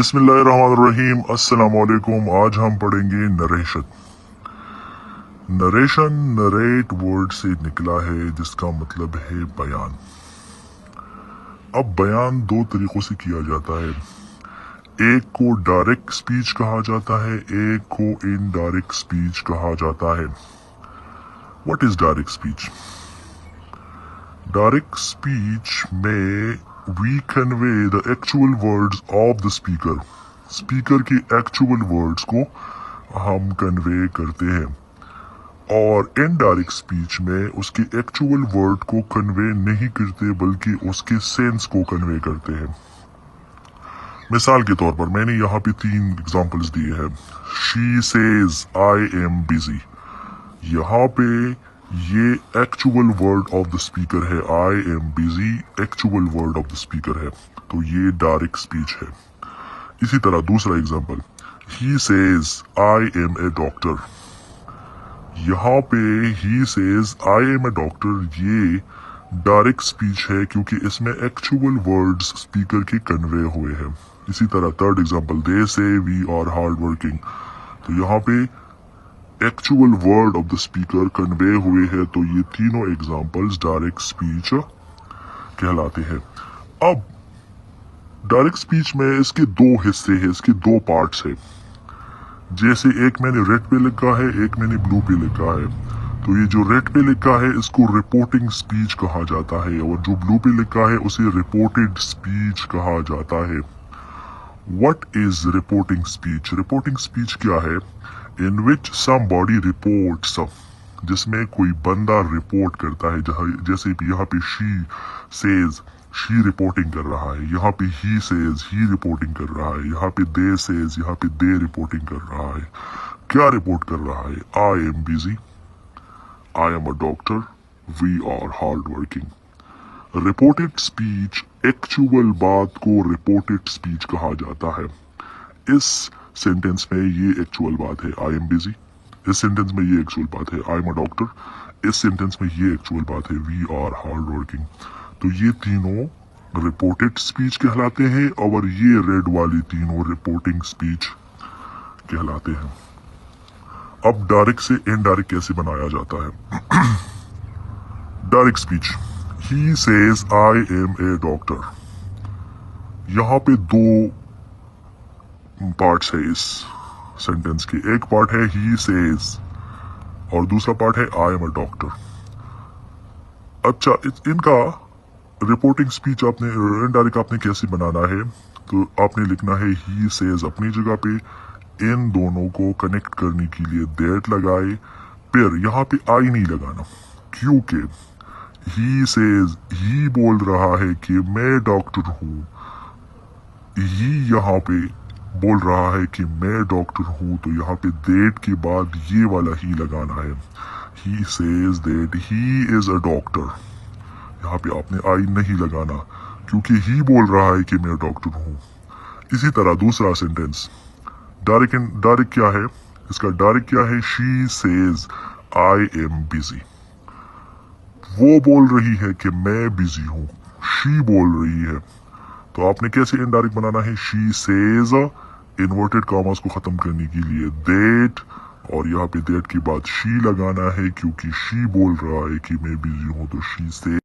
बिस्मिल्लाहिर्रहमानिर्रहीम। अस्सलाम वालेकुम। आज हम पढ़ेंगे नरेशन। नरेशन नरेट वर्ड से निकला है जिसका मतलब है बयान। अब बयान दो तरीकों से किया जाता है। एक को डायरेक्ट स्पीच कहा जाता है, एक को इनडायरेक्ट स्पीच कहा जाता है। What is direct speech? Direct speech में we convey the actual words of the speaker. Speaker की एक्चुअल वर्ड्स को हम कन्वे करते हैं, और इनडायरेक्ट स्पीच में उसके एक्चुअल वर्ड को कन्वे नहीं करते बल्कि उसके सेंस को कन्वे करते हैं। मिसाल के तौर पर मैंने यहाँ पे 3 एग्जांपल्स दिए हैं। She says I am busy. यहाँ पे ये actual word of the speaker है। I am busy actual word of the speaker है, तो ये डायरेक्ट स्पीच है। इसी तरह दूसरा example, he says I am a doctor. यहाँ पे he says I am a doctor, ये डायरेक्ट स्पीच है क्योंकि इसमें एक्चुअल वर्ड्स स्पीकर के कन्वे हुए हैं। इसी तरह थर्ड एग्जांपल, दे से वी आर हार्ड वर्किंग। तो यहाँ पे actual word of the speaker convey हुए हैं, तो ये तीनों एग्जांपल्स डायरेक्ट स्पीच कहलाते हैं। अब डायरेक्ट स्पीच में इसके 2 हिस्से हैं, इसके 2 पार्ट्स हैं। जैसे एक मैंने रेड पे लिखा है, एक मैंने ब्लू पे लिखा है। तो ये जो रेड पे लिखा है इसको रिपोर्टिंग स्पीच कहा जाता है, और जो ब्लू पे लिखा है उसे रिपोर्टेड स्पीच कहा जाता है। What is reporting speech? Reporting speech क्या है? इन विच समबॉडी रिपोर्ट्स, जिसमें कोई बंदा रिपोर्ट करता है। जैसे भी यहाँ पे शी सेज, शी रिपोर्टिंग कर रहा है। यहाँ पे ही सेज, ही रिपोर्टिंग कर रहा है। यहाँ पे दे सेज, यहाँ पे दे रिपोर्टिंग कर रहा है। क्या रिपोर्ट कर रहा है? I am busy, I am a doctor, we are hard working. Reported speech, actual बात को रिपोर्टेड स्पीच कहा जाता है। इस सेंटेंस में ये एक्चुअल बात है, आई एम बिजी। इस सेंटेंस में ये एक्चुअल बात है, आई एम अ डॉक्टर। इस सेंटेंस में ये एक्चुअल बात है, वी आर हार्ड वर्किंग। तो ये तीनों रिपोर्टेड स्पीच कहलाते हैं, और ये रेड वाली तीनों रिपोर्टिंग स्पीच कहलाते हैं। अब डायरेक्ट से इनडायरेक्ट कैसे बनाया जाता है? Direct speech, he says I am a doctor. यहाँ पे 2 पार्ट्स है इस सेंटेंस के। एक पार्ट है ही सेज और दूसरा पार्ट है आई एम अ डॉक्टर। अच्छा, इनका रिपोर्टिंग स्पीच आपने इनडायरेक्ट आपने कैसे बनाना है? तो आपने लिखना है ही सेज अपनी जगह पे, इन दोनों को कनेक्ट करने के लिए दैट लगाए, फिर यहाँ पे आई नहीं लगाना, क्योंकि ही सेज, ही बोल रहा है कि मैं डॉक्टर हूँ। ही यहाँ पे बोल रहा है कि मैं डॉक्टर हूँ, तो यहाँ पे दैट के बाद ये वाला ही लगाना है। He says that he is a doctor. यहाँ पे आपने आई नहीं लगाना, क्योंकि ही बोल रहा है कि मैं डॉक्टर हूँ। इसी तरह दूसरा सेंटेंस, डायरेक्ट क्या है? इसका डायरेक्ट क्या है? She says I am busy. वो बोल रही है कि मैं बिजी हूँ, शी बोल रही है। तो आपने कैसे इनडायरेक्ट बनाना है? शी सेज, इन्वर्टेड कॉमास को खत्म करने के लिए दैट, और यहाँ पे दैट के बाद शी लगाना है, क्योंकि शी बोल रहा है कि मैं बिजी हूँ, तो शी से